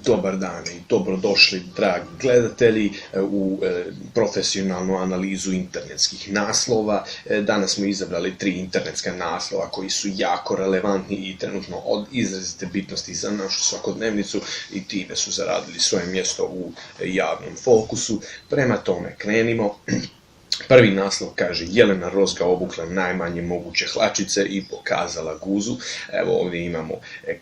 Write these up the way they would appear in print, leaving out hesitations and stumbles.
Dobar dan i dobrodošli, dragi gledatelji, u profesionalnu analizu internetskih naslova. Danas smo izabrali 3 internetska naslova koji su jako relevantni i trenutno od izrazite bitnosti za našu svakodnevnicu i time su zaradili svoje mjesto u javnom fokusu. Prema tome krenimo. Prvi naslov kaže: Jelena Rozga obukla najmanje moguće hlačice i pokazala guzu. Evo ovdje imamo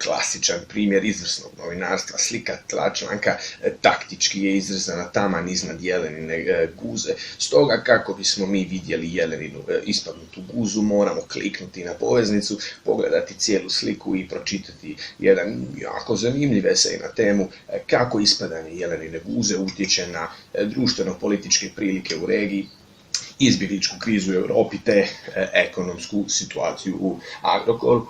klasičan primjer izvrsnog novinarstva. Slika članka taktički je izrezana taman iznad Jelenine guze. Stoga kako bismo mi vidjeli Jeleninu ispadnutu guzu, moramo kliknuti na poveznicu, pogledati cijelu sliku i pročitati jedan jako zanimljiv esej na temu kako ispadanje Jelenine guze utječe na društveno-političke prilike u regiji, izbjegličku krizu u Europi te ekonomsku situaciju u Agrokoru.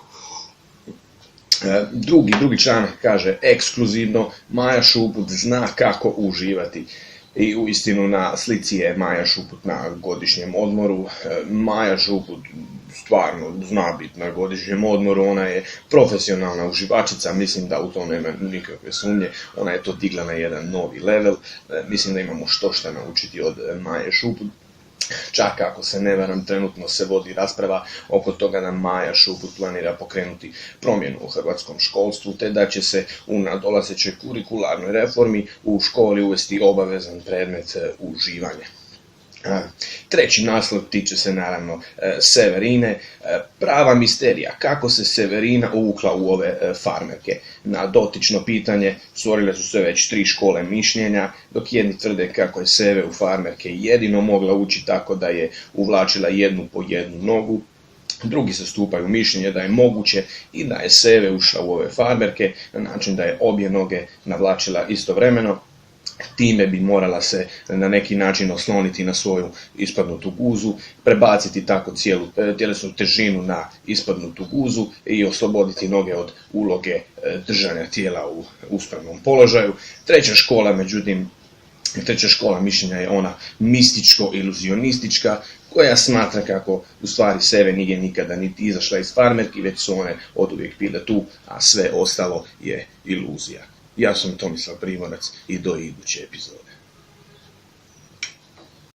Drugi članak kaže: ekskluzivno, Maja Šuput zna kako uživati. I uistinu na slici je Maja Šuput na godišnjem odmoru. Maja Šuput stvarno zna biti na godišnjem odmoru, ona je profesionalna uživačica, mislim da u to nema nikakve sumnje, ona je to digla na jedan novi level, mislim da imamo što naučiti od Maje Šuput. Čak ako se ne varam, trenutno se vodi rasprava oko toga da Maja Šuput planira pokrenuti promjenu u hrvatskom školstvu, te da će se u nadolazećoj kurikularnoj reformi u školi uvesti obavezan predmet uživanje. Treći naslov tiče se naravno Severine. Prava misterija, kako se Severina uvukla u ove farmerke. Na dotično pitanje stvorile su se već 3 škole mišljenja, dok jedni tvrde kako je Seve u farmerke jedino mogla ući tako da je uvlačila jednu po jednu nogu. Drugi zastupaju mišljenje da je moguće i da je Seve ušla u ove farmerke na način da je obje noge navlačila istovremeno. Time bi morala se na neki način osloniti na svoju ispadnutu guzu, prebaciti tako cijelu tjelesnu težinu na ispadnutu guzu i osloboditi noge od uloge držanja tijela u uspravnom položaju. Treća škola mišljenja je ona mističko-iluzionistička, koja smatra kako u stvari Seve nije nikada niti izašla iz farmerki, već su one oduvijek bile tu, a sve ostalo je iluzija. Ja sam Tomislav Primorac i do iduće epizode.